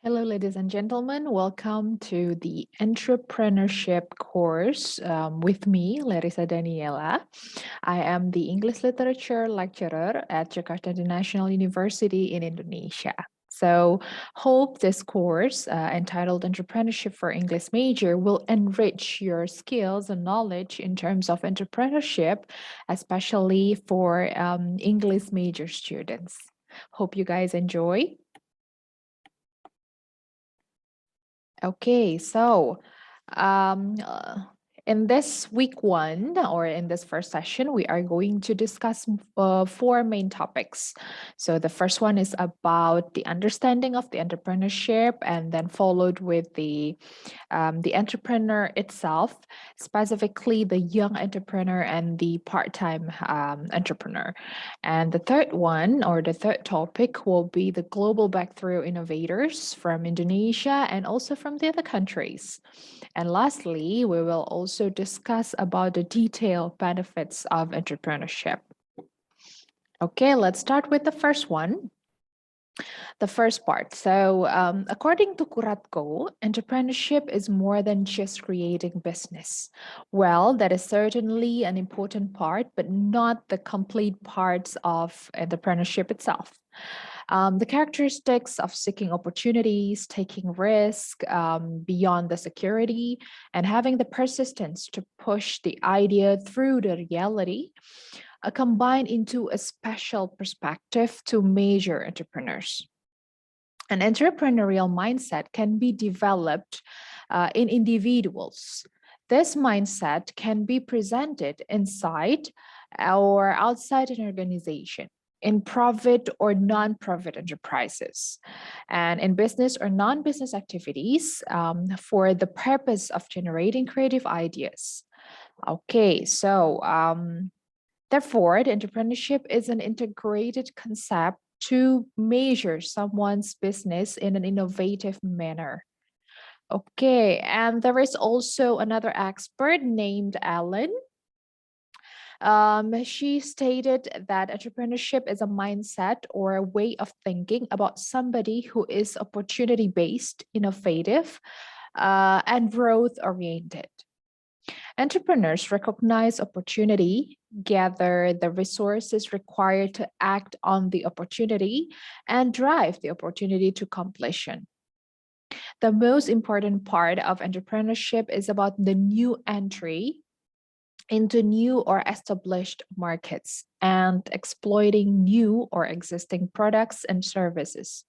Hello, ladies and gentlemen. Welcome to the Entrepreneurship course with me, Larissa Daniela. I am the English Literature lecturer at Jakarta International University in Indonesia. So, hope this course entitled Entrepreneurship for English Major will enrich your skills and knowledge in terms of entrepreneurship, especially for English major students. Hope you guys enjoy. Okay, so um, uh, in this week one, or in this first session, we are going to discuss four main topics. So the first one is about the understanding of the entrepreneurship, and then followed with the entrepreneur itself, specifically the young entrepreneur and the part-time entrepreneur. And the third one, or the third topic, will be the global breakthrough innovators from Indonesia and also from the other countries. And lastly, we will also discuss about the detailed benefits of entrepreneurship. Okay, let's start with the first one. The first part. So, according to Kuratko, entrepreneurship is more than just creating business. Well, that is certainly an important part, but not the complete parts of entrepreneurship itself. The characteristics of seeking opportunities, taking risk beyond the security, and having the persistence to push the idea through the reality combine into a special perspective to major entrepreneurs. An entrepreneurial mindset can be developed in individuals. This mindset can be presented inside or outside an organization, in profit or non-profit enterprises, and in business or non-business activities for the purpose of generating creative ideas. Okay, so therefore, the entrepreneurship is an integrated concept to measure someone's business in an innovative manner. Okay, and there is also another expert named Alan. She stated that entrepreneurship is a mindset or a way of thinking about somebody who is opportunity based, innovative, and growth oriented. Entrepreneurs recognize opportunity, gather the resources required to act on the opportunity, and drive the opportunity to completion. The most important part of entrepreneurship is about the new entry into new or established markets and exploiting new or existing products and services.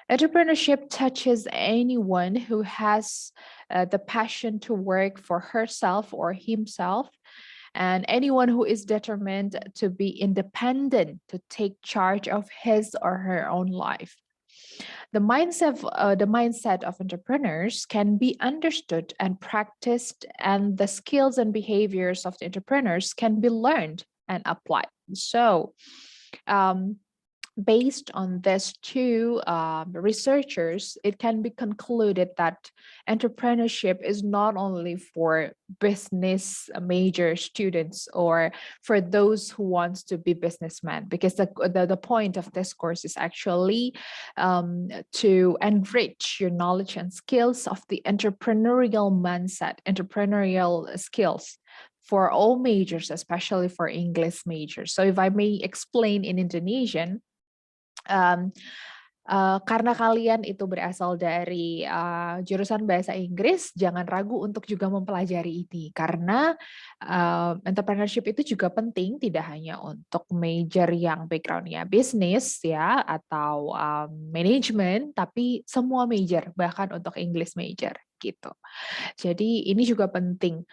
Entrepreneurship touches anyone who has the passion to work for herself or himself, and anyone who is determined to be independent, to take charge of his or her own life. The mindset of entrepreneurs can be understood and practiced, and the skills and behaviors of the entrepreneurs can be learned and applied. So, um, based on these two researchers, it can be concluded that entrepreneurship is not only for business major students or for those who wants to be businessmen, because the point of this course is actually to enrich your knowledge and skills of the entrepreneurial mindset, entrepreneurial skills for all majors, especially for English majors. So if I may explain in Indonesian, um, karena kalian itu berasal dari jurusan bahasa Inggris, jangan ragu untuk juga mempelajari ini. Karena entrepreneurship itu juga penting, tidak hanya untuk major yang backgroundnya bisnis ya atau manajemen, tapi semua major, bahkan untuk English major gitu. Jadi ini juga penting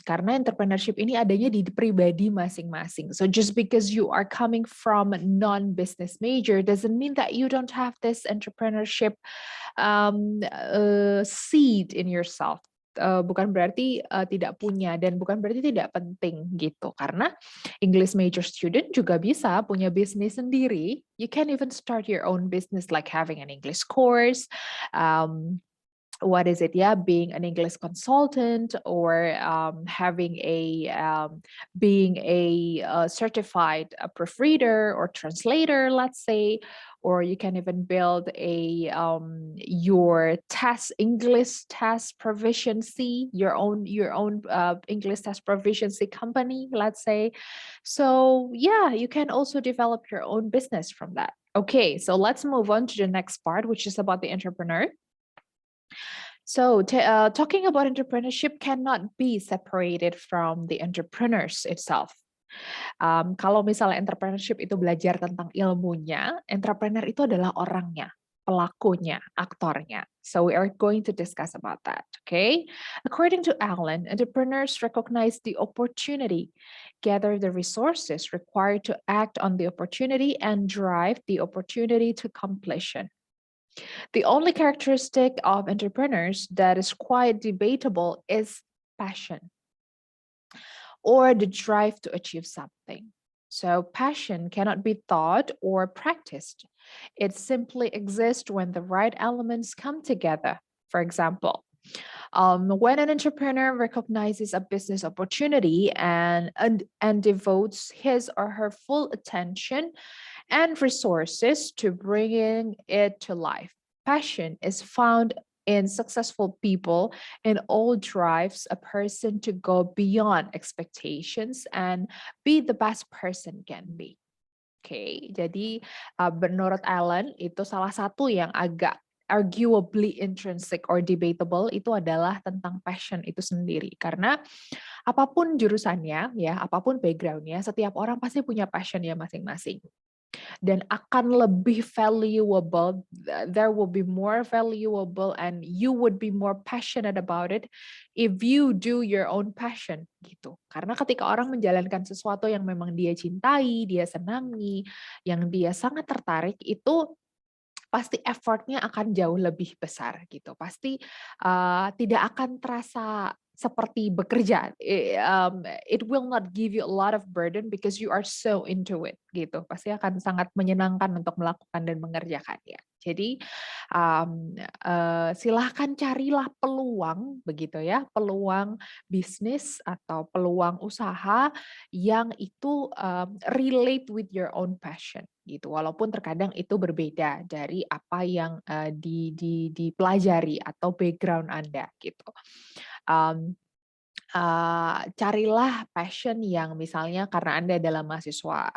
karena entrepreneurship ini adanya di pribadi masing-masing. So just because you are coming from non-business major doesn't mean that you don't have this entrepreneurship seed in yourself. Bukan berarti tidak punya dan bukan berarti tidak penting gitu, karena English major student juga bisa punya bisnis sendiri. You can even start your own business like having an English course, what is it, yeah, being an English consultant, or having a being a certified proofreader or translator, let's say. Or you can even build a your test English test proficiency, your own English test proficiency company, let's say. So yeah, you can also develop your own business from that. Okay, so let's move on to the next part, which is about the entrepreneur. So, talking about entrepreneurship cannot be separated from the entrepreneurs itself. Kalau misalnya entrepreneurship itu belajar tentang ilmunya, entrepreneur itu adalah orangnya, pelakunya, aktornya. So we are going to discuss about that, okay? According to Allen, entrepreneurs recognize the opportunity, gather the resources required to act on the opportunity, and drive the opportunity to completion. The only characteristic of entrepreneurs that is quite debatable is passion, or the drive to achieve something. So passion cannot be taught or practiced. It simply exists when the right elements come together. For example, when an entrepreneur recognizes a business opportunity and devotes his or her full attention and resources to bringing it to life. Passion is found in successful people and all drives a person to go beyond expectations and be the best person can be. Oke, jadi menurut Allen itu salah satu yang agak arguably intrinsic or debatable itu adalah tentang passion itu sendiri. Karena apapun jurusannya, ya, apapun backgroundnya, setiap orang pasti punya passion ya masing-masing. Dan akan lebih valuable, there will be more valuable and you would be more passionate about it if you do your own passion gitu. Karena ketika orang menjalankan sesuatu yang memang dia cintai, dia senangi, yang dia sangat tertarik, itu pasti effortnya akan jauh lebih besar gitu. Pasti tidak akan terasa seperti bekerja. It will not give you a lot of burden because you are so into it gitu. Pasti akan sangat menyenangkan untuk melakukan dan mengerjakannya. Jadi silahkan carilah peluang begitu ya, peluang bisnis atau peluang usaha yang itu relate with your own passion gitu. Walaupun terkadang itu berbeda dari apa yang dipelajari atau background Anda gitu. Carilah passion yang misalnya karena Anda adalah mahasiswa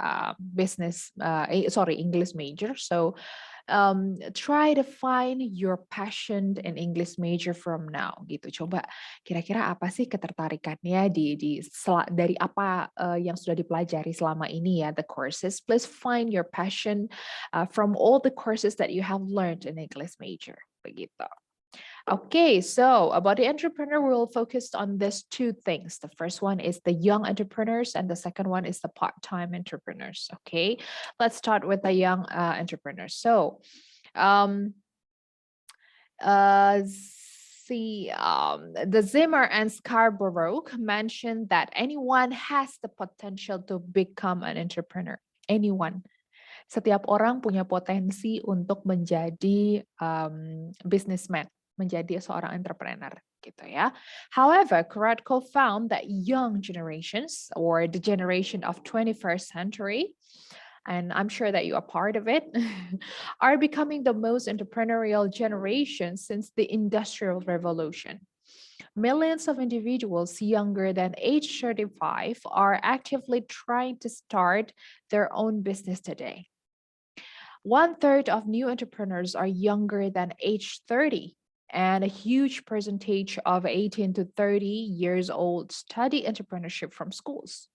English major, so try to find your passion in English major from now gitu. Coba kira-kira apa sih ketertarikannya dari apa yang sudah dipelajari selama ini ya, the courses. Please find your passion from all the courses that you have learned in English major begitu. Okay, so about the entrepreneur, we will focus on these two things. The first one is the young entrepreneurs, and the second one is the part-time entrepreneurs. Okay, let's start with the young entrepreneurs. So, the Zimmer and Scarborough mentioned that anyone has the potential to become an entrepreneur. Anyone. Setiap orang punya potensi untuk menjadi businessman, menjadi seorang entrepreneur gitu ya. However, Karatko found that young generations or the generation of 21st century, and I'm sure that you are part of it, are becoming the most entrepreneurial generation since the Industrial Revolution. Millions of individuals younger than age 35 are actively trying to start their own business today. 1/3 of new entrepreneurs are younger than age 30, and a huge percentage of 18 to 30 years old study entrepreneurship from schools.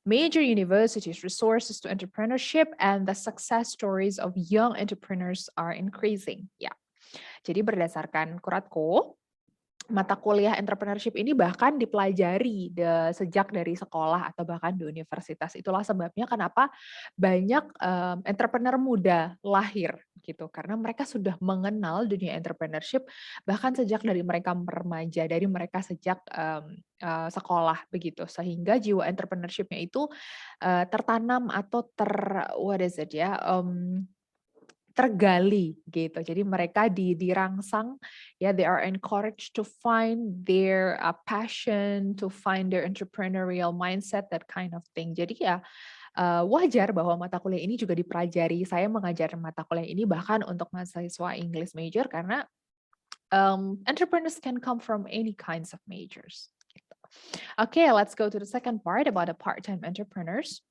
Major universities' resources to entrepreneurship and the success stories of young entrepreneurs are increasing. Ya, jadi berdasarkan Kuratko, mata kuliah entrepreneurship ini bahkan dipelajari sejak dari sekolah atau bahkan di universitas. Itulah sebabnya kenapa banyak entrepreneur muda lahir gitu, karena mereka sudah mengenal dunia entrepreneurship bahkan sejak dari mereka remaja, dari mereka sejak sekolah begitu, sehingga jiwa entrepreneurship-nya itu tertanam atau tergali gitu. Jadi mereka dirangsang ya, they are encouraged to find their passion, to find their entrepreneurial mindset, that kind of thing. Jadi ya wajar bahwa mata kuliah ini juga dipelajari. Saya mengajar mata kuliah ini bahkan untuk mahasiswa English major karena entrepreneurs can come from any kinds of majors. Gitu. Okay, let's go to the second part about the part-time entrepreneurs.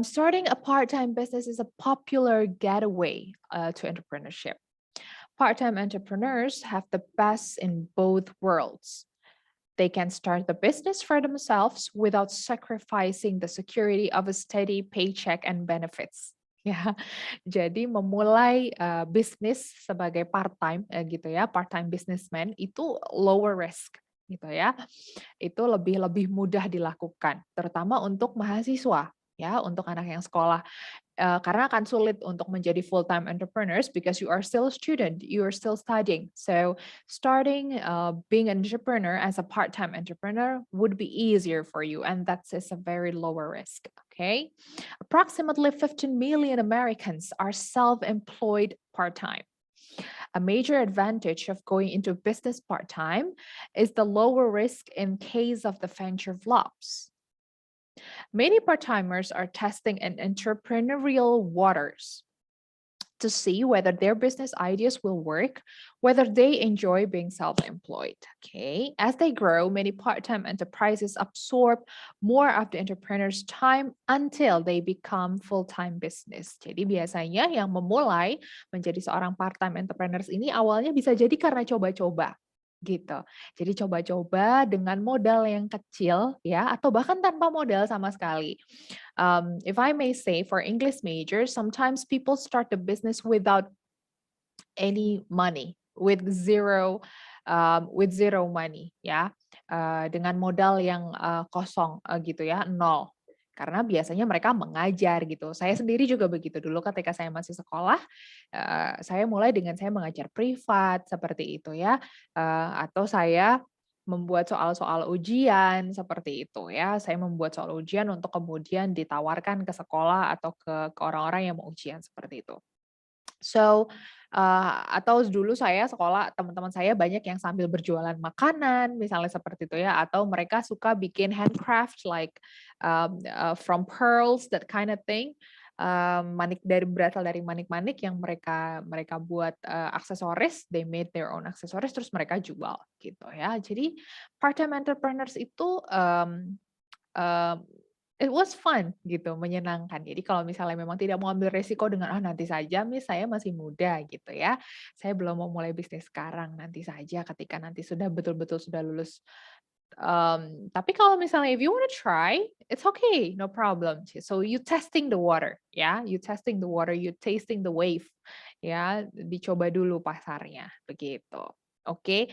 Starting a part-time business is a popular getaway to entrepreneurship. Part-time entrepreneurs have the best in both worlds. They can start the business for themselves without sacrificing the security of a steady paycheck and benefits. Ya, jadi memulai bisnis sebagai part-time gitu ya, part-time businessman itu lower risk gitu ya. Itu lebih mudah dilakukan, terutama untuk mahasiswa ya, untuk anak yang sekolah. Karena akan sulit untuk menjadi full-time entrepreneurs because you are still a student, you are still studying. So starting being an entrepreneur as a part-time entrepreneur would be easier for you, and that's a very lower risk. Okay, approximately 15 million Americans are self-employed part-time. A major advantage of going into business part-time is the lower risk in case of the venture flops. Many part-timers are testing in entrepreneurial waters to see whether their business ideas will work, whether they enjoy being self-employed. Okay, as they grow, many part-time enterprises absorb more of the entrepreneur's time until they become full-time business. Jadi biasanya yang memulai menjadi seorang part-time entrepreneurs ini awalnya bisa jadi karena coba-coba gitu. Jadi coba-coba dengan modal yang kecil ya, atau bahkan tanpa modal sama sekali. If I may say, for English majors, sometimes people start the business without any money, with zero money ya, dengan modal yang kosong gitu ya, nol. Karena biasanya mereka mengajar gitu. Saya sendiri juga begitu dulu ketika saya masih sekolah, saya mulai dengan saya mengajar privat seperti itu ya, atau saya membuat soal-soal ujian seperti itu ya. Saya membuat soal ujian untuk kemudian ditawarkan ke sekolah atau ke orang-orang yang mau ujian seperti itu. So, atau dulu saya sekolah, teman-teman saya banyak yang sambil berjualan makanan, misalnya seperti itu ya, atau mereka suka bikin handcraft like from pearls, that kind of thing. Berasal dari manik-manik yang mereka buat aksesoris, they made their own aksesoris, terus mereka jual gitu ya. Jadi part-time entrepreneurs itu it was fun gitu, menyenangkan. Jadi kalau misalnya memang tidak mau ambil resiko dengan, nanti saja Miss, saya masih muda gitu ya. Saya belum mau mulai bisnis sekarang, nanti saja ketika nanti sudah betul-betul sudah lulus. Tapi kalau misalnya if you wanna try, it's okay, no problem. So you testing the water, ya, you testing the water, you tasting the wave, ya, dicoba dulu pasarnya, begitu. Oke,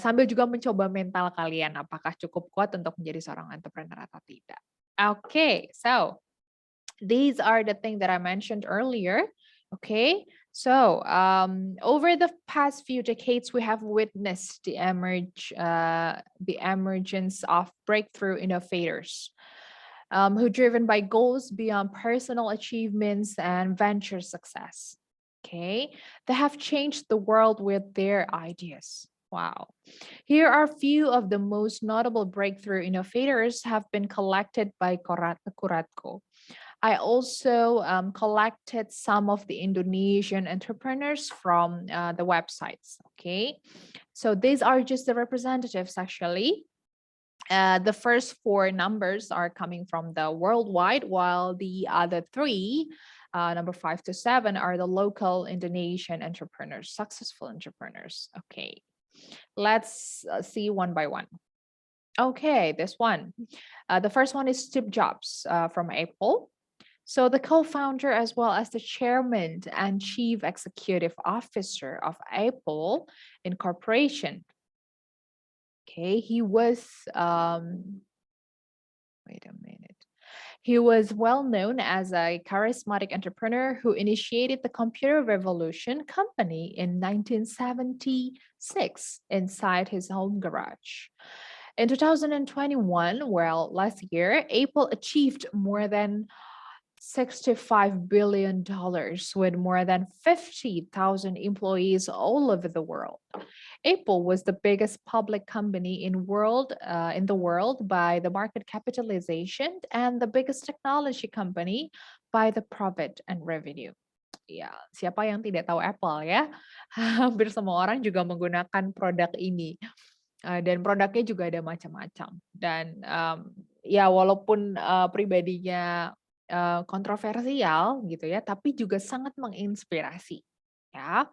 sambil juga mencoba mental kalian, apakah cukup kuat untuk menjadi seorang entrepreneur atau tidak. Okay, so these are the things that I mentioned earlier. Okay, so over the past few decades, we have witnessed the emergence of breakthrough innovators who, driven by goals beyond personal achievements and venture success. Okay, they have changed the world with their ideas. Wow. Here are a few of the most notable breakthrough innovators have been collected by Kuratko. I also collected some of the Indonesian entrepreneurs from the websites. Okay, so these are just the representatives actually. The first four numbers are coming from the worldwide, while the other three, number 5 to 7, are the local Indonesian entrepreneurs, successful entrepreneurs. Okay, let's see one by one. Okay, this one. The first one is Steve Jobs from Apple. So the co-founder as well as the chairman and chief executive officer of Apple Incorporation. Okay, he was, wait a minute. He was well known as a charismatic entrepreneur who initiated the Computer Revolution company in 1976 inside his home garage. In 2021, well, last year, Apple achieved more than $65 billion with more than 50,000 employees all over the world. Apple was the biggest public company in the world by the market capitalization and the biggest technology company by the profit and revenue. Ya, siapa yang tidak tahu Apple ya? Hampir semua orang juga menggunakan produk ini. Dan produknya juga ada macam-macam. Dan ya walaupun pribadinya kontroversial gitu ya, tapi juga sangat menginspirasi ya.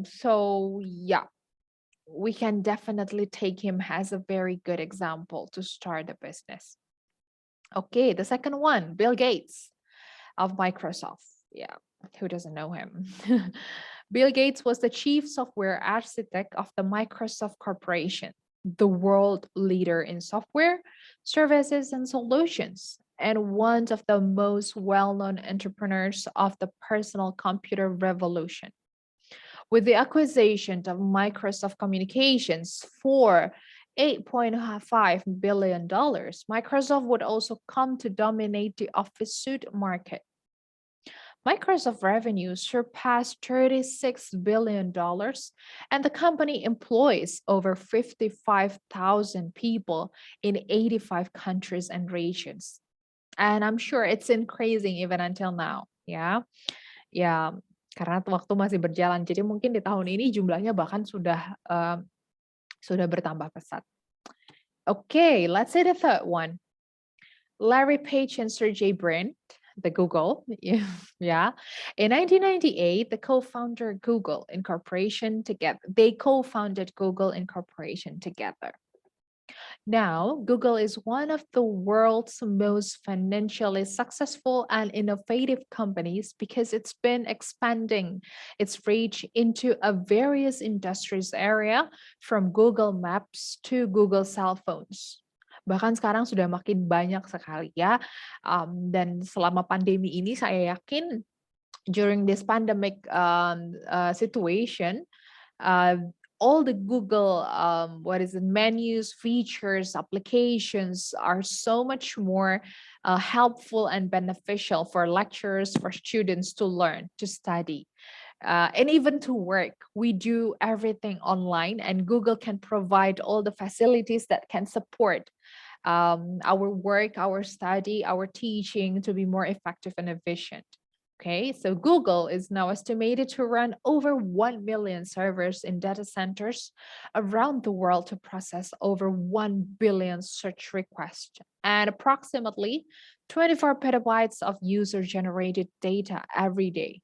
So yeah, we can definitely take him as a very good example to start a business. Okay, the second one, Bill Gates of Microsoft. Yeah, who doesn't know him? Bill Gates was the chief software architect of the Microsoft Corporation, the world leader in software, services, and solutions, and one of the most well-known entrepreneurs of the personal computer revolution. With the acquisition of Microsoft Communications for $8.5 billion, Microsoft would also come to dominate the office suite market. Microsoft revenue surpassed $36 billion, and the company employs over 55,000 people in 85 countries and regions. And I'm sure it's increasing even until now, ya. Ya, karena waktu masih berjalan. Jadi mungkin di tahun ini jumlahnya bahkan sudah bertambah pesat. Okay, let's say the third one. Larry Page and Sergey Brin, the Google, yeah. In 1998, they co-founded Google Incorporation together. Now, Google is one of the world's most financially successful and innovative companies because it's been expanding its reach into a various industries area from Google Maps to Google cell phones. Bahkan sekarang sudah makin banyak sekali ya. Dan selama pandemi ini saya yakin during this pandemic situation, all the Google menus, features, applications are so much more helpful and beneficial for lecturers, for students to learn, to study. And even to work, we do everything online, and Google can provide all the facilities that can support our work, our study, our teaching to be more effective and efficient. Okay, so Google is now estimated to run over 1 million servers in data centers around the world to process over 1 billion search requests and approximately 24 petabytes of user-generated data every day.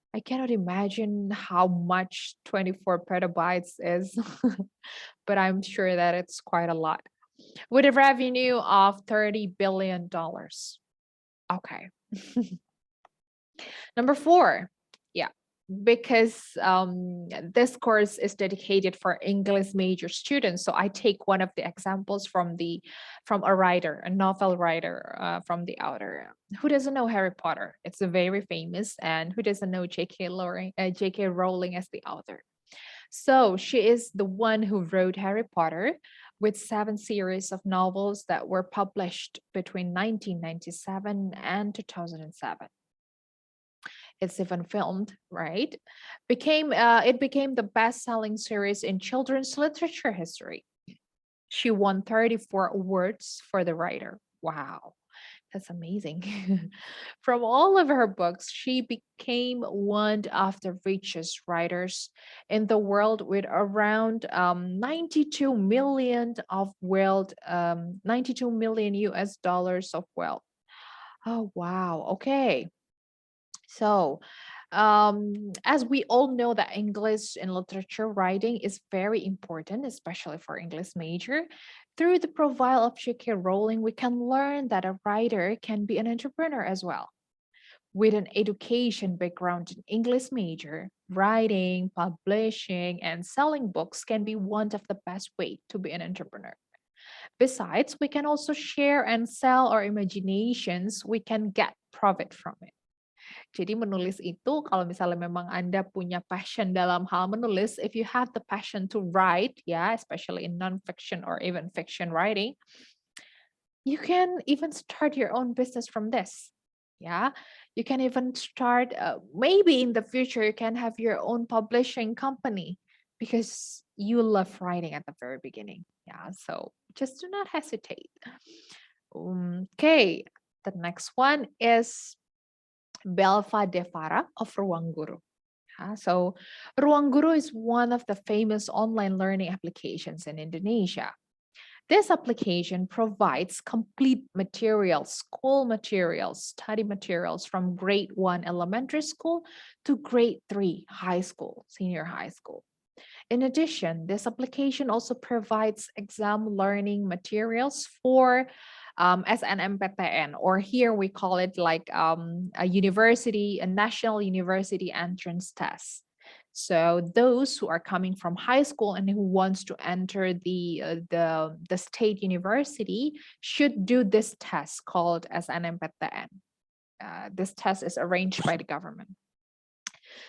I cannot imagine how much 24 petabytes is, but I'm sure that it's quite a lot. With a revenue of $30 billion. Okay. Number 4, yeah, because this course is dedicated for English major students. So I take one of the examples from a writer, a novel writer from the author. Who doesn't know Harry Potter? It's a very famous, and who doesn't know J.K. Rowling as the author? So she is the one who wrote Harry Potter with 7 series of novels that were published between 1997 and 2007. It's even filmed, right? It became the best-selling series in children's literature history. She won 34 awards for the writer. Wow, that's amazing. From all of her books, she became one of the richest writers in the world with around 92 million US dollars of wealth. Oh, wow. Okay. So, as we all know that English and literature writing is very important, especially for English major, through the profile of J.K. Rowling, we can learn that a writer can be an entrepreneur as well. With an education background in English major, writing, publishing, and selling books can be one of the best way to be an entrepreneur. Besides, we can also share and sell our imaginations. We can get profit from it. Jadi menulis itu kalau misalnya memang Anda punya passion dalam hal menulis, if you have the passion to write, yeah, especially in non-fiction or even fiction writing, you can even start your own business from this. Yeah, you can even start, maybe in the future, you can have your own publishing company because you love writing at the very beginning. Yeah, so just do not hesitate. Okay, the next one is Belva Devara of Ruang Guru. So, Ruang Guru is one of the famous online learning applications in Indonesia. This application provides complete materials, school materials, study materials from grade 1 elementary school to grade 3 high school, senior high school. In addition, this application also provides exam learning materials for SNMPTN, or here we call it like a national university entrance test. So those who are coming from high school and who wants to enter the state university should do this test called SNMPTN. This test is arranged by the government.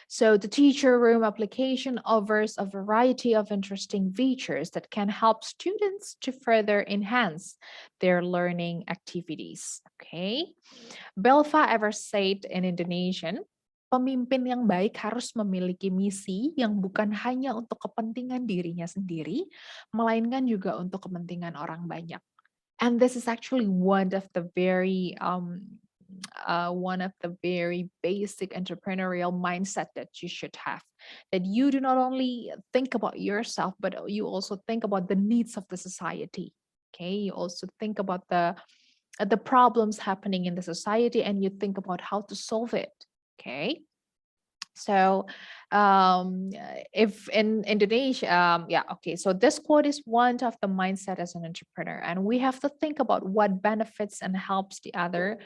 So the teacher room application offers a variety of interesting features that can help students to further enhance their learning activities. Okay. Belva ever said in Indonesian, pemimpin yang baik harus memiliki misi yang bukan hanya untuk kepentingan dirinya sendiri, melainkan juga untuk kepentingan orang banyak. And this is actually one of the very basic entrepreneurial mindset that you should have, that you do not only think about yourself, but you also think about the needs of the society. Okay, you also think about the problems happening in the society, and you think about how to solve it. Okay. So, if in Indonesia, yeah, okay. So this quote is one of the mindset as an entrepreneur, and we have to think about what benefits and helps the other,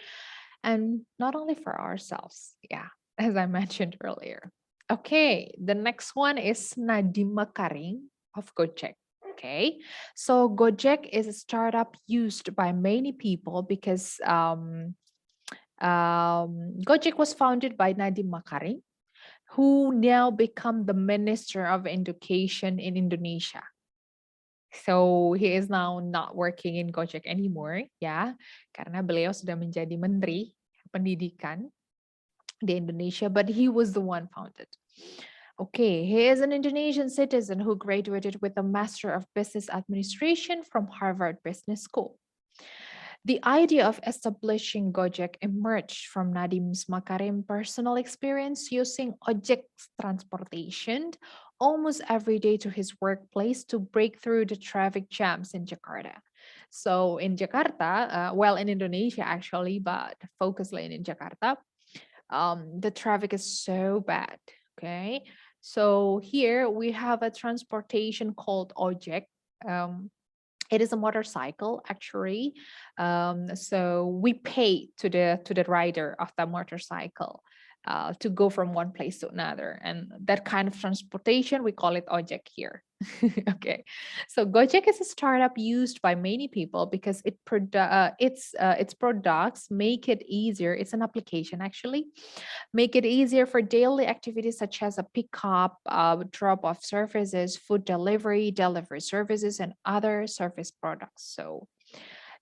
and not only for ourselves. Yeah, as I mentioned earlier. Okay, the next one is Nadiem Makaring of Gojek. Okay, so Gojek is a startup used by many people because Gojek was founded by Nadiem Makaring, who now become the Minister of Education in Indonesia. So he is now not working in Gojek anymore, ya, karena beliau sudah menjadi Menteri Pendidikan di Indonesia, but he was the one founded. Okay, he is an Indonesian citizen who graduated with a Master of Business Administration from Harvard Business School. The idea of establishing Gojek emerged from Nadim's Makarim personal experience using ojek transportation almost every day to his workplace to break through the traffic jams in Jakarta. So in Jakarta, well, in Indonesia actually, but focusly in Jakarta, the traffic is so bad. Okay, so here we have a transportation called ojek. It is a motorcycle actually. So we pay to the rider of the motorcycle to go from one place to another, and that kind of transportation we call it ojek here. Okay, so Gojek is a startup used by many people because its products make it easier. It's an application actually, make it easier for daily activities such as a pickup, drop-off services, food delivery, delivery services, and other service products. So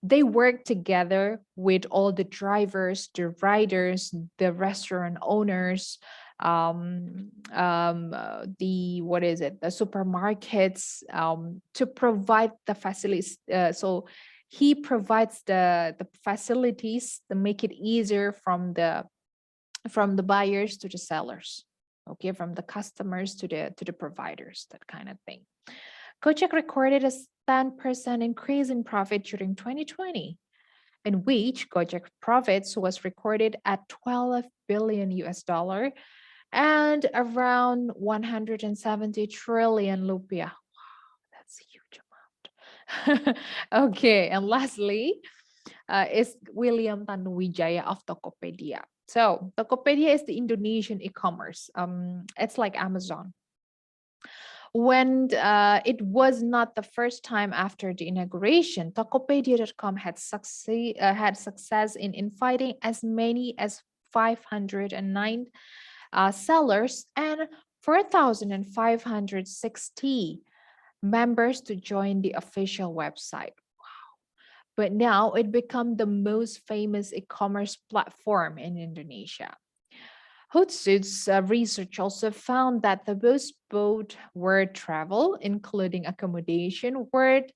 they work together with all the drivers, the riders, the restaurant owners, the supermarkets, to provide the facilities. So he provides the facilities to make it easier from the buyers to the sellers, okay, from the customers to the providers, that kind of thing. Gojek recorded a 10% increase in profit during 2020, in which Gojek profits was recorded at 12 billion US dollar and around 170 trillion rupiah. Wow, that's a huge amount. Okay, and lastly is William Tanuwijaya of Tokopedia. So Tokopedia is the Indonesian e-commerce. It's like Amazon. When it was not the first time after the inauguration, Tokopedia.com had success in inviting as many as 509 sellers and 4,560 members to join the official website. but now it became the most famous e-commerce platform in Indonesia. Hootsuite's research also found that the most bought were travel, including accommodation, worth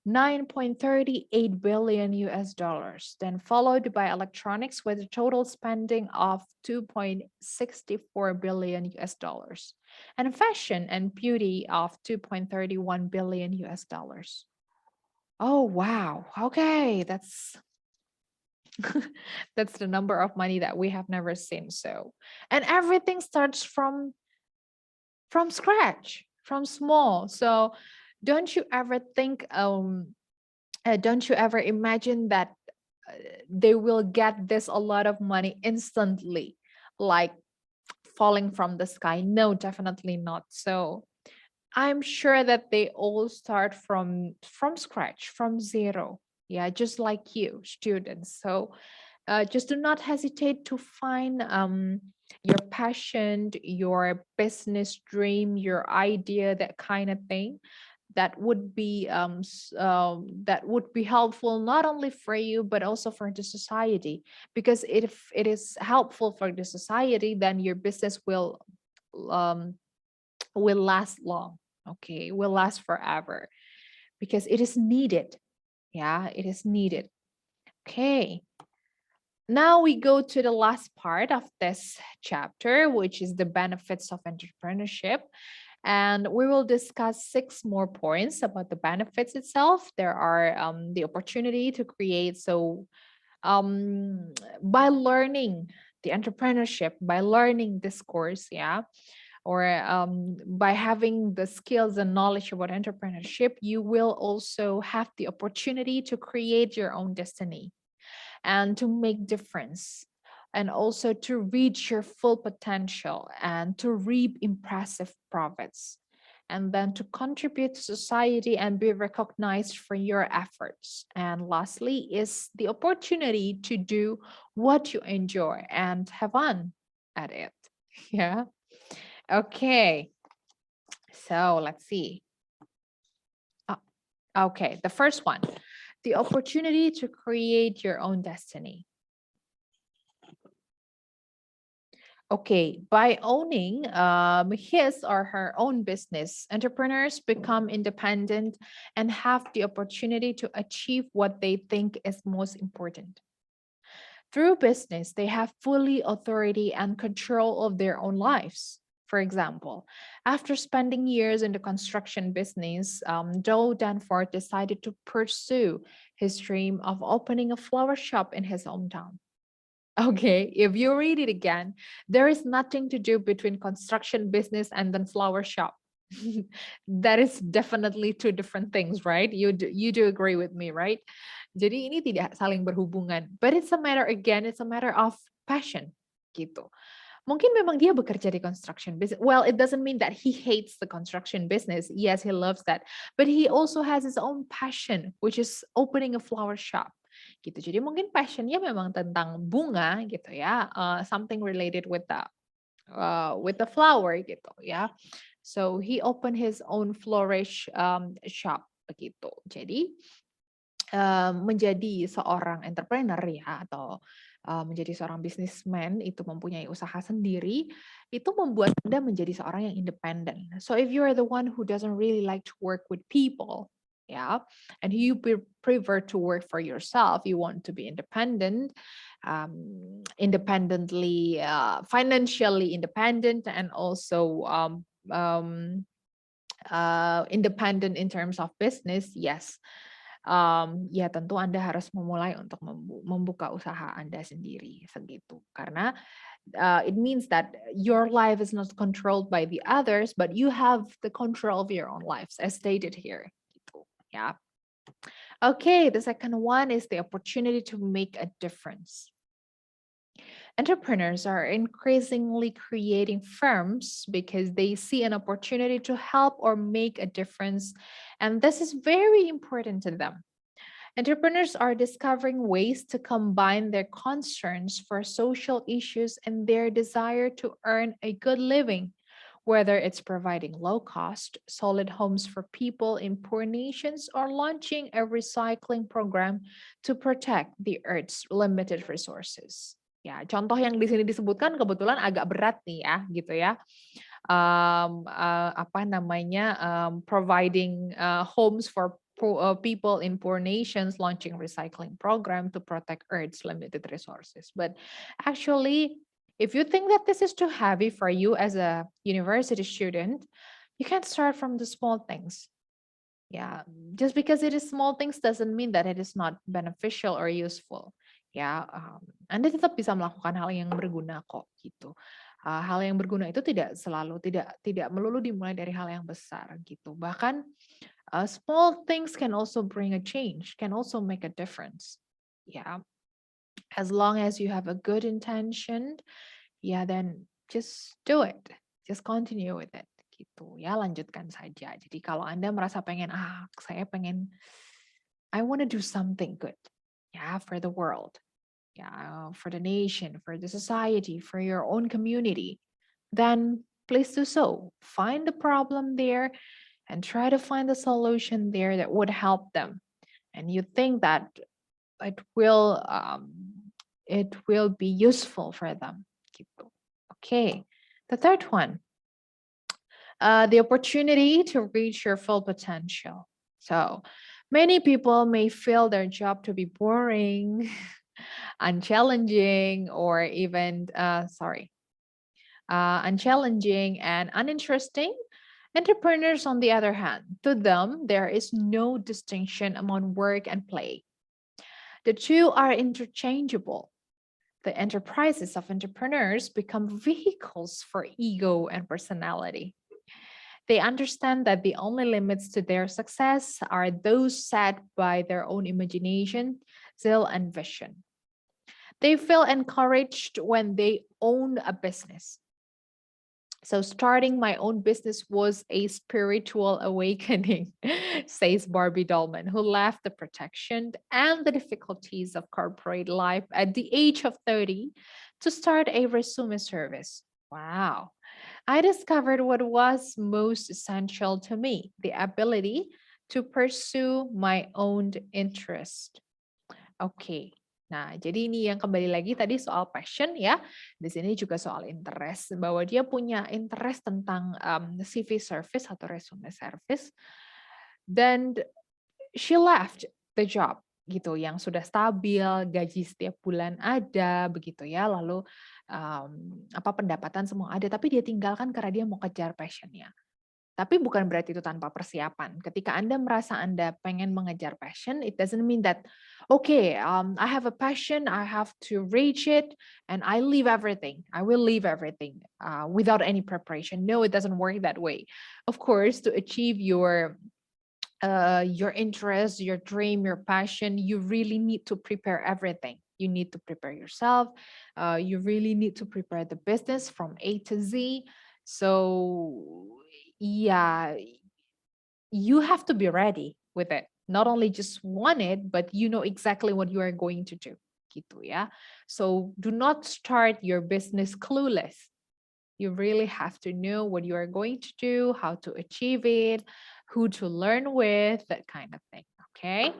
9.38 billion US dollars, then followed by electronics with a total spending of 2.64 billion US dollars, and fashion and beauty of 2.31 billion US dollars. Oh wow. Okay, that's that's the number of money that we have never seen. So, and everything starts from scratch, from small. So, don't you ever think don't you ever imagine that they will get this a lot of money instantly, like falling from the sky? No, definitely not. So I'm sure that they all start from scratch, from zero. Yeah, just like you, students. So just do not hesitate to find your passion, your business dream, your idea, that kind of thing that would be that would be helpful not only for you but also for the society, because if it is helpful for the society, then your business um, will last long. Okay, will last forever because it is needed. Yeah, it is needed. Okay, now we go to the last part of this chapter, which is the benefits of entrepreneurship. And we will discuss 6 more points about the benefits itself. There are the opportunity to create. So um, by learning the entrepreneurship, by learning this course, yeah, or by having the skills and knowledge about entrepreneurship, you will also have the opportunity to create your own destiny and to make difference, and also to reach your full potential and to reap impressive profits, and then to contribute to society and be recognized for your efforts. And lastly is the opportunity to do what you enjoy and have fun at it. Yeah. Okay. So let's see. Okay, the first one, the opportunity to create your own destiny. Okay, by owning his or her own business, entrepreneurs become independent and have the opportunity to achieve what they think is most important. Through business, they have fully authority and control of their own lives. For example, after spending years in the construction business, Joe Danforth decided to pursue his dream of opening a flower shop in his hometown. Okay, if you read it again, there is nothing to do between construction business and then flower shop. That is definitely two different things, right? You do agree with me, right? Jadi ini tidak saling berhubungan. But it's a matter, again, it's a matter of passion gitu. Mungkin memang dia bekerja di construction business. Well, it doesn't mean that he hates the construction business. Yes, he loves that. But he also has his own passion, which is opening a flower shop. Gitu. Jadi mungkin passionnya memang tentang bunga gitu ya, something related with the flower gitu ya. So he opened his own flourish shop begitu. Jadi menjadi seorang entrepreneur ya, atau menjadi seorang businessman itu mempunyai usaha sendiri, itu membuat Anda menjadi seorang yang independen. So if you are the one who doesn't really like to work with people, yeah, and you prefer to work for yourself, you want to be independent, independently, financially independent, and also independent in terms of business, yes. Ya tentu Anda harus memulai untuk membuka usaha Anda sendiri segitu. Karena it means that your life is not controlled by the others, but you have the control of your own lives, as stated here. Gitu, ya. Okay, the second one is the opportunity to make a difference. Entrepreneurs are increasingly creating firms because they see an opportunity to help or make a difference, and this is very important to them. Entrepreneurs are discovering ways to combine their concerns for social issues and their desire to earn a good living Whether it's providing low-cost, solid homes for people in poor nations or launching a recycling program to protect the Earth's limited resources. Ya, contoh yang di sini disebutkan kebetulan agak berat nih ya, gitu ya. Apa namanya, providing homes for people in poor nations, launching recycling program to protect Earth's limited resources. But actually, if you think that this is too heavy for you as a university student, you can start from the small things. Yeah, just because it is small things doesn't mean that it is not beneficial or useful. Ya, Anda tetap bisa melakukan hal yang berguna kok gitu. Hal yang berguna itu tidak melulu dimulai dari hal yang besar gitu. Bahkan small things can also bring a change, can also make a difference. Yeah, as long as you have a good intention, yeah, then just do it. Just continue with it. Gitu ya, lanjutkan saja. Jadi kalau Anda merasa saya pengen I want to do something good. Yeah, for the world. Yeah, for the nation, for the society, for your own community. Then please do so. Find the problem there and try to find the solution there that would help them. And you think that it will be useful for them. Gitu. Okay. The third one, the opportunity to reach your full potential. So many people may feel their job to be boring, unchallenging, or even, unchallenging and uninteresting. Entrepreneurs, on the other hand, to them, there is no distinction among work and play. The two are interchangeable. The enterprises of entrepreneurs become vehicles for ego and personality. They understand that the only limits to their success are those set by their own imagination, zeal, and vision. They feel encouraged when they own a business. So starting my own business was a spiritual awakening, says Barbie Dolman, who left the protection and the difficulties of corporate life at the age of 30 to start a resume service. Wow. I discovered what was most essential to me, the ability to pursue my own interest. Oke. Nah, jadi ini yang kembali lagi tadi soal passion ya. Di sini juga soal interest, bahwa dia punya interest tentang CV service atau resume service. Dan she left the job gitu, yang sudah stabil, gaji setiap bulan ada, begitu ya. Lalu pendapatan semua ada, tapi dia tinggalkan karena dia mau kejar passionnya. Tapi bukan berarti itu tanpa persiapan. Ketika Anda merasa Anda pengen mengejar passion, it doesn't mean that, okay, I have a passion, I have to reach it, and I leave everything. I will leave everything without any preparation. No, it doesn't work that way. Of course, to achieve your interest, your dream, your passion, you really need to prepare everything. You need to prepare yourself. You really need to prepare the business from A to Z. So yeah, you have to be ready with it. Not only just want it, but you know exactly what you are going to do. Gitu ya. So do not start your business clueless. You really have to know what you are going to do, how to achieve it, who to learn with, that kind of thing. Okay.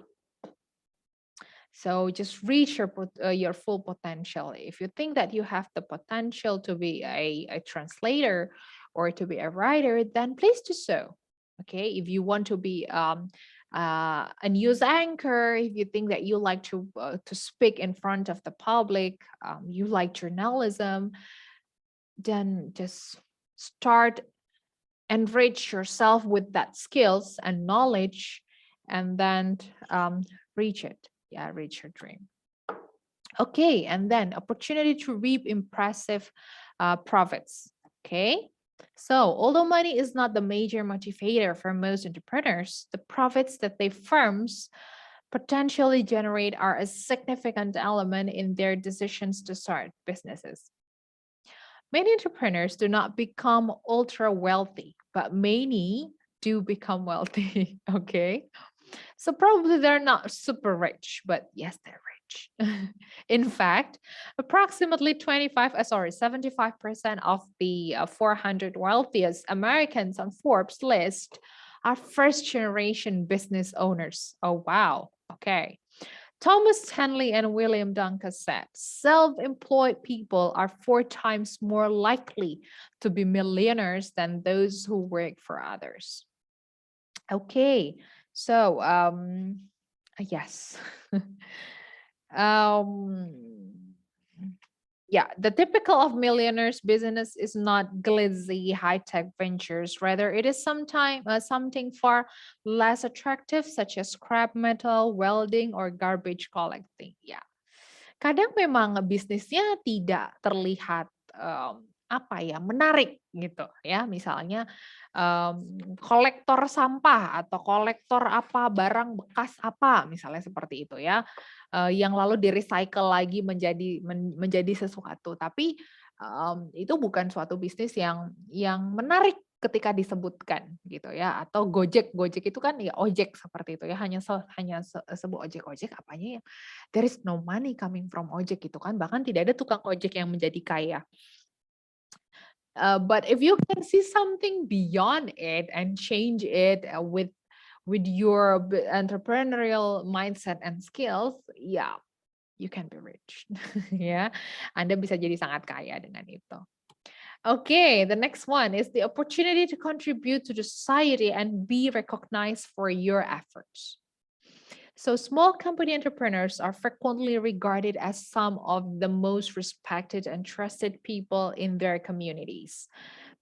So just reach your full potential. If you think that you have the potential to be a translator or to be a writer, then please do so. Okay. If you want to be a news anchor, if you think that you like to speak in front of the public, you like journalism, then just start, enrich yourself with that skills and knowledge, and then reach it. Yeah, reach your dream. Okay, and then opportunity to reap impressive profits. Okay, so although money is not the major motivator for most entrepreneurs, the profits that their firms potentially generate are a significant element in their decisions to start businesses. Many entrepreneurs do not become ultra wealthy, but many do become wealthy. Okay. So probably they're not super rich, but yes, they're rich. In fact, approximately 75% of the 400 wealthiest Americans on Forbes list are first-generation business owners. Oh, wow. Okay. Thomas Stanley and William Duncan said, self-employed people are 4 times more likely to be millionaires than those who work for others. Okay, so yes. um yeah, the typical of millionaires business is not glitzy high-tech ventures. Rather, it is something far less attractive, such as scrap metal, welding, or garbage collecting. Ya, kadang memang bisnisnya tidak terlihat apa ya, menarik gitu ya. Misalnya kolektor sampah atau kolektor apa barang bekas apa, misalnya seperti itu ya. Yang lalu di-recycle lagi menjadi sesuatu. Tapi itu bukan suatu bisnis yang menarik ketika disebutkan gitu ya. Atau Gojek itu kan ya ojek seperti itu ya. Hanya sebuah ojek apanya ya. There is no money coming from ojek gitu kan. Bahkan tidak ada tukang ojek yang menjadi kaya. But if you can see something beyond it and change it with your entrepreneurial mindset and skills, yeah, you can be rich. Ya, Anda bisa jadi sangat kaya dengan itu. Okay, the next one is the opportunity to contribute to the society and be recognized for your efforts. So small company entrepreneurs are frequently regarded as some of the most respected and trusted people in their communities.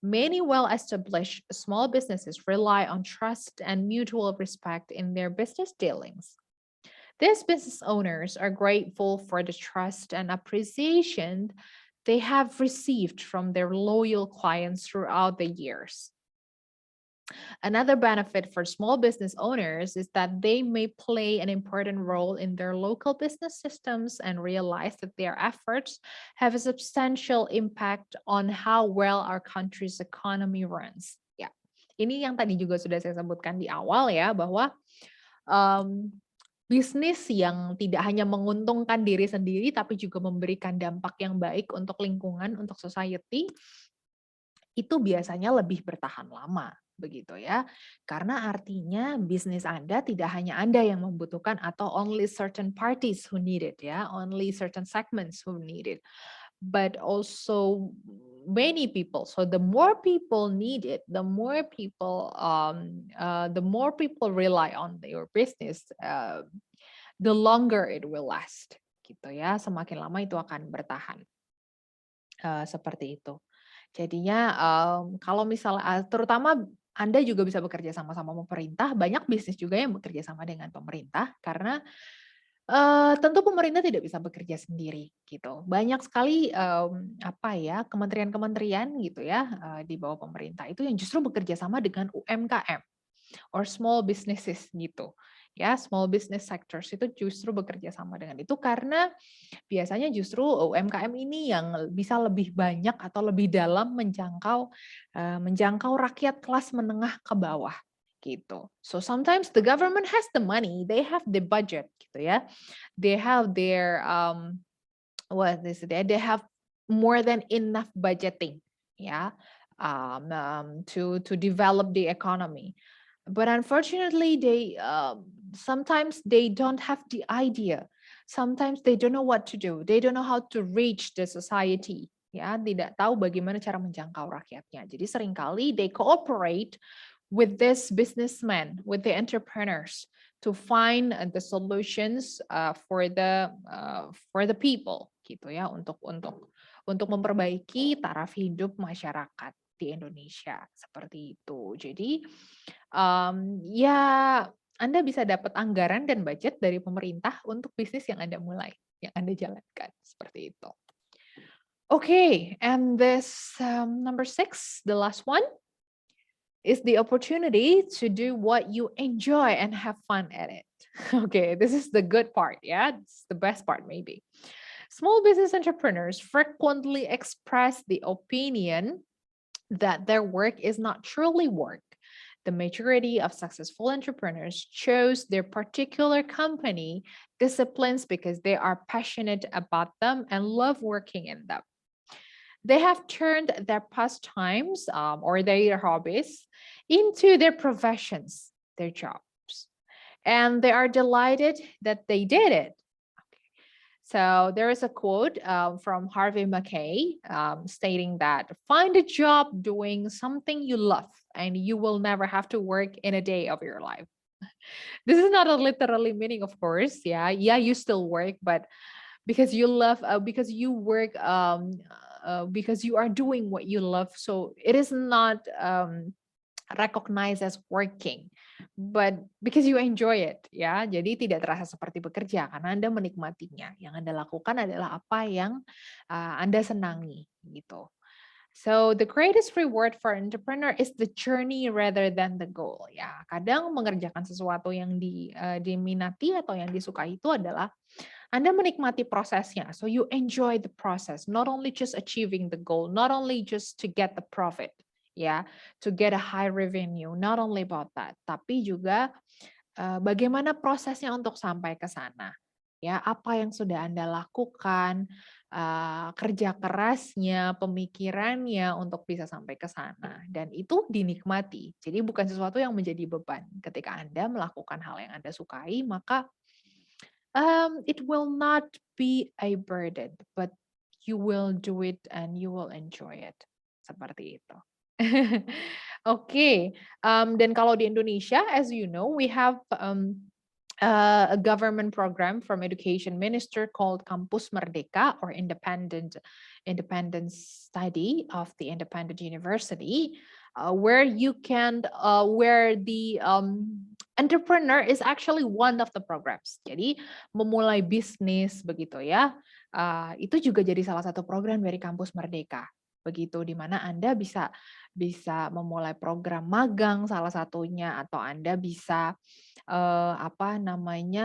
Many well-established small businesses rely on trust and mutual respect in their business dealings. These business owners are grateful for the trust and appreciation they have received from their loyal clients throughout the years. Another benefit for small business owners is that they may play an important role in their local business systems and realize that their efforts have a substantial impact on how well our country's economy runs. Ya, ini yang tadi juga sudah saya sebutkan di awal ya, bahwa bisnis yang tidak hanya menguntungkan diri sendiri, tapi juga memberikan dampak yang baik untuk lingkungan, untuk society, itu biasanya lebih bertahan lama, begitu ya. Karena artinya bisnis Anda tidak hanya Anda yang membutuhkan atau only certain parties who need it ya, only certain segments who need it, but also many people. So the more people need it, the more people rely on your business, the longer it will last, gitu ya. Semakin lama itu akan bertahan. Seperti itu. Jadinya kalau misalnya terutama Anda juga bisa bekerja sama-sama pemerintah, banyak bisnis juga yang bekerja sama dengan pemerintah karena tentu pemerintah tidak bisa bekerja sendiri gitu. Banyak sekali kementerian-kementerian gitu ya di bawah pemerintah itu yang justru bekerja sama dengan UMKM or small businesses gitu. Ya, small business sectors itu justru bekerja sama dengan itu karena biasanya justru UMKM ini yang bisa lebih banyak atau lebih dalam menjangkau rakyat kelas menengah ke bawah gitu. So sometimes the government has the money, they have the budget gitu ya. They have their they have more than enough budgeting ya to develop the economy. But unfortunately, sometimes they don't have the idea. Sometimes they don't know what to do. They don't know how to reach the society. Ya, tidak tahu bagaimana cara menjangkau rakyatnya. Jadi seringkali they cooperate with this businessmen, with the entrepreneurs, to find the solutions for the people, gitu ya, untuk memperbaiki taraf hidup masyarakat di Indonesia seperti itu. Jadi ya Anda bisa dapat anggaran dan budget dari pemerintah untuk bisnis yang Anda mulai, yang Anda jalankan seperti itu. Okay, and this number 6, the last one, is the opportunity to do what you enjoy and have fun at it. Okay, this is the good part, yeah, it's the best part maybe. Small business entrepreneurs frequently express the opinion that their work is not truly work. The majority of successful entrepreneurs chose their particular company disciplines because they are passionate about them and love working in them. They have turned their pastimes or their hobbies into their professions, their jobs. And they are delighted that they did it. So there is a quote from Harvey Mackay stating that find a job doing something you love and you will never have to work in a day of your life. This is not a literally meaning, of course. Yeah, you still work, but because you love, because you work, because you are doing what you love. So it is not recognized as working, but because you enjoy it, ya. Jadi tidak terasa seperti bekerja karena Anda menikmatinya. Yang Anda lakukan adalah apa yang Anda senangi, gitu. So the greatest reward for entrepreneur is the journey rather than the goal. Ya, kadang mengerjakan sesuatu yang diminati atau yang disukai itu adalah Anda menikmati prosesnya. So you enjoy the process, not only just achieving the goal, not only just to get the profit, ya, to get a high revenue, not only about that, tapi juga bagaimana prosesnya untuk sampai ke sana. Ya, apa yang sudah Anda lakukan, kerja kerasnya, pemikirannya untuk bisa sampai ke sana, dan itu dinikmati. Jadi bukan sesuatu yang menjadi beban. Ketika Anda melakukan hal yang Anda sukai, maka it will not be a burden, but you will do it and you will enjoy it. Seperti itu. Oke, dan kalau di Indonesia, as you know, we have a government program from Education Minister called Kampus Merdeka or Independent Study of the Independent University, where you can, where the entrepreneur is actually one of the programs. Jadi memulai bisnis begitu ya, itu juga jadi salah satu program dari Kampus Merdeka. Begitu, di mana Anda bisa memulai program magang salah satunya, atau Anda bisa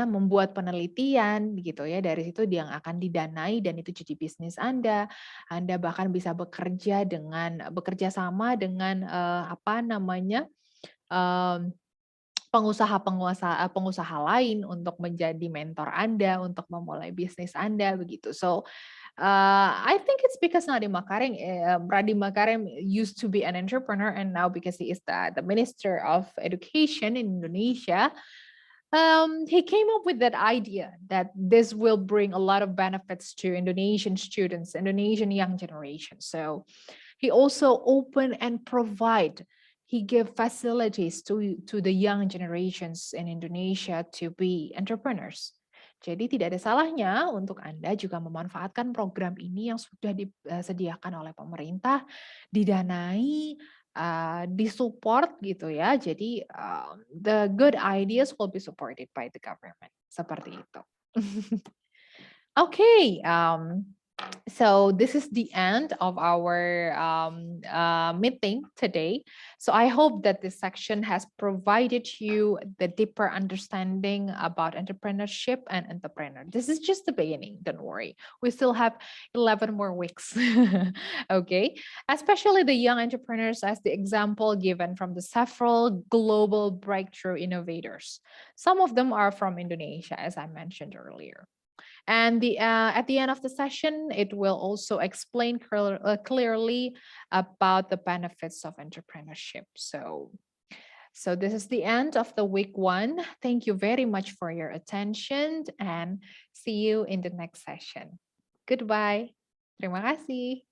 membuat penelitian gitu ya, dari situ yang akan didanai dan itu jadi bisnis Anda. Anda bahkan bisa bekerja sama dengan pengusaha lain untuk menjadi mentor Anda untuk memulai bisnis Anda begitu. So I think it's because Nadiem Makarim used to be an entrepreneur, and now because he is the Minister of Education in Indonesia, he came up with that idea that this will bring a lot of benefits to Indonesian students, Indonesian young generation. So he also open and provide. He gave facilities to the young generations in Indonesia to be entrepreneurs. Jadi tidak ada salahnya untuk Anda juga memanfaatkan program ini yang sudah disediakan oleh pemerintah, didanai, disupport gitu ya. Jadi the good ideas will be supported by the government. Seperti itu. Okay, so this is the end of our meeting today. So I hope that this section has provided you the deeper understanding about entrepreneurship and entrepreneur. This is just the beginning, don't worry. We still have 11 more weeks, okay? Especially the young entrepreneurs as the example given from the several global breakthrough innovators. Some of them are from Indonesia, as I mentioned earlier. And at the end of the session, it will also explain clearly about the benefits of entrepreneurship. So this is the end of the week 1. Thank you very much for your attention and see you in the next session. Goodbye. Terima kasih.